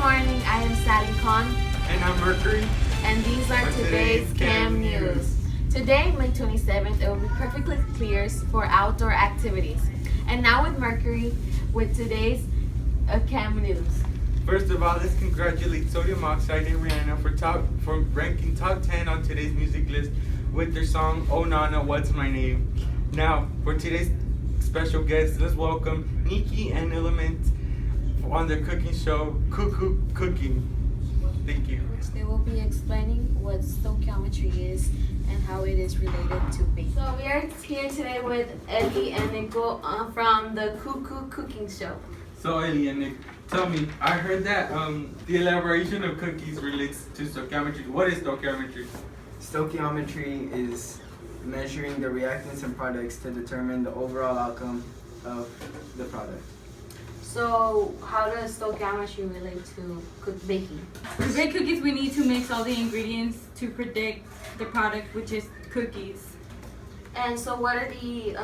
morning, I am Sally Khan. And I'm Mercury. And these are today's Chem News. Today, May 27th, it will be perfectly clear for outdoor activities. And now with Mercury, with today's Chem News. First of all, let's congratulate Sodium Oxide and Rihanna for ranking top 10 on today's music list with their song Oh Nana, What's My Name. Now, for today's special guests, let's welcome Nikki and Element on their cooking show, Cuckoo Cooking. Thank you. They will be explaining what stoichiometry is and how it is related to baking. So we are here today with Ellie and Nico from the Cuckoo Cooking Show. So Ellie and Nick, tell me, I heard that the elaboration of cookies relates to stoichiometry. What is stoichiometry? Stoichiometry is measuring the reactants and products to determine the overall outcome of the product. So how does stoichiometry relate to baking? To bake cookies, we need to mix all the ingredients to predict the product, which is cookies. And so what are the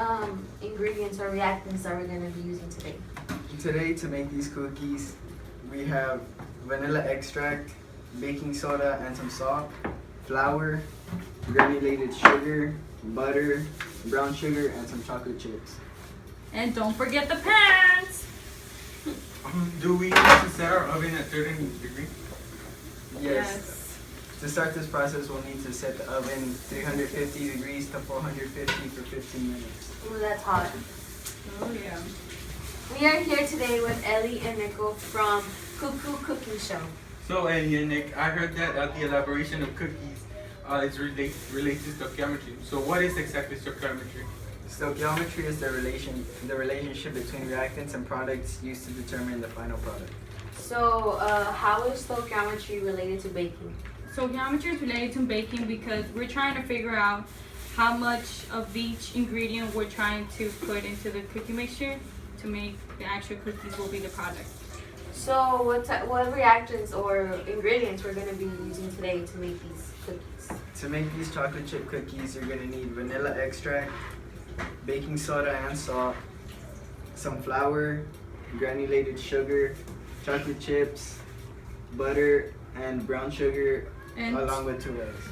ingredients or reactants that we're going to be using today? Today, to make these cookies, we have vanilla extract, baking soda and some salt, flour, granulated sugar, butter, brown sugar, and some chocolate chips. And don't forget the pans! Do we need to set our oven at 30 degrees? Yes. To start this process, we'll need to set the oven 350 degrees to 450 for 15 minutes. Ooh, that's hot. Oh yeah. We are here today with Ellie and Nico from Cuckoo Cooking Show. So Ellie and Nick, I heard that the elaboration of cookies is related to stoichiometry. So what is exactly stoichiometry? Stoichiometry is the relationship between reactants and products used to determine the final product. So how is stoichiometry related to baking? So geometry is related to baking because we're trying to figure out how much of each ingredient we're trying to put into the cookie mixture to make the actual cookies will be the product. So what reactants or ingredients we're going to be using today to make these cookies? To make these chocolate chip cookies, you're going to need vanilla extract, baking soda and salt, some flour, granulated sugar, chocolate chips, butter, and brown sugar, along with 2 eggs.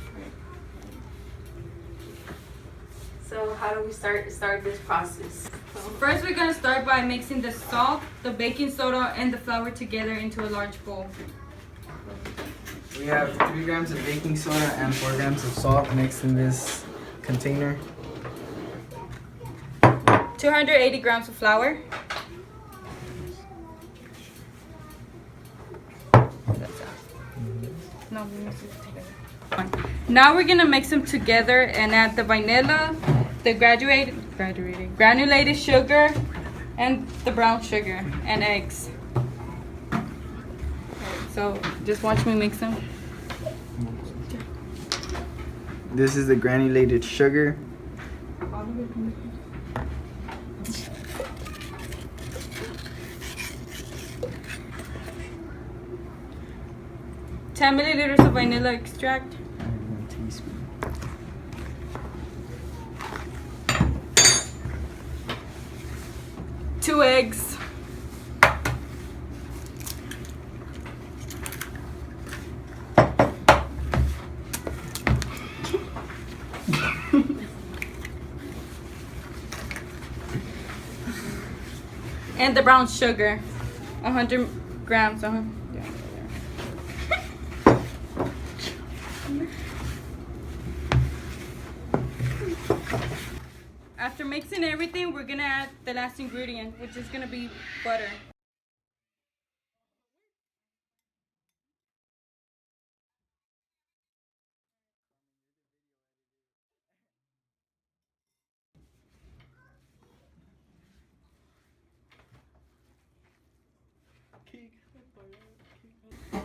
So how do we start this process? First, we're going to start by mixing the salt, the baking soda, and the flour together into a large bowl. We have 3 grams of baking soda and 4 grams of salt mixed in this container. 280 grams of flour. No, we mix it together. Now we're gonna mix them together and add the vanilla, the granulated sugar, and the brown sugar and eggs. So just watch me mix them. This is the granulated sugar. 10 milliliters of vanilla extract. 1 teaspoon. Two eggs. And the brown sugar. 100 grams. After mixing everything, we're gonna add the last ingredient, which is gonna be butter.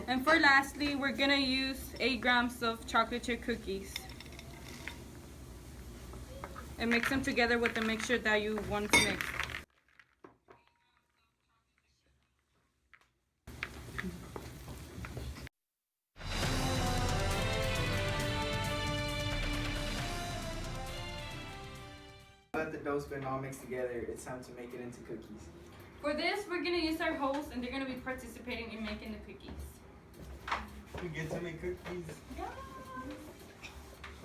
And for lastly, we're gonna use 8 grams of chocolate chip cookies. And mix them together with the mixture that you want to mix. Let the dough's been all mixed together, it's time to make it into cookies. For this, we're gonna use our host, and they're gonna be participating in making the cookies. We get to make cookies.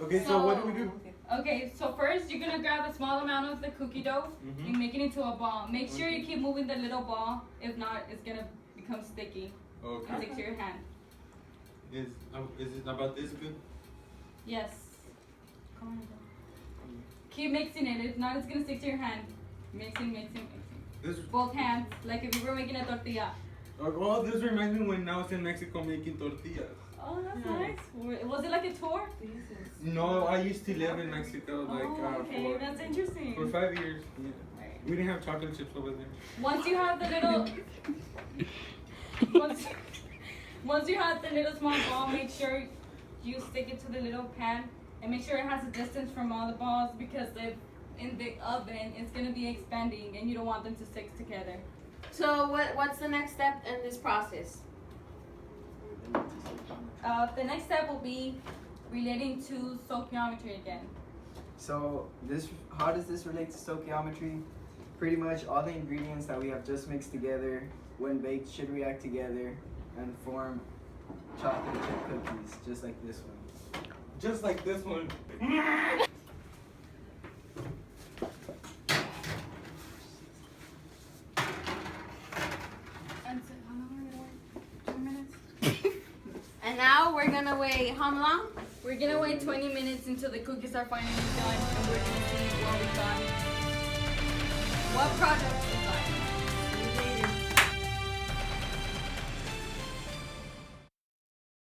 Okay, so what do we do? Okay, so first you're gonna grab a small amount of the cookie dough and make it into a ball. Make sure you keep moving the little ball. If not, it's gonna become sticky. Okay. And stick to your hand. Is it about this good? Yes. Come on. Keep mixing it. If not, it's gonna stick to your hand. Mixing. This. Both hands, like if you were making a tortilla. Oh, this reminds me when I was in Mexico making tortillas. Oh, that's nice. Was it like a tour? No, I used to live in Mexico Okay, that's interesting. for 5 years. Yeah. Right. We didn't have chocolate chips over there. Once you have the little, once you have the little small ball, make sure you stick it to the little pan and make sure it has a distance from all the balls, because if in the oven it's gonna be expanding and you don't want them to stick together. So what's the next step in this process? The next step will be relating to stoichiometry again. So how does this relate to stoichiometry? Pretty much all the ingredients that we have just mixed together, when baked, should react together and form chocolate chip cookies, just like this one. Just like this one. And so, how long are we gonna wait? 2 minutes? And now we're gonna wait how long? We're gonna wait 20 minutes until the cookies are finally done, and we're gonna see what we got. What products we got.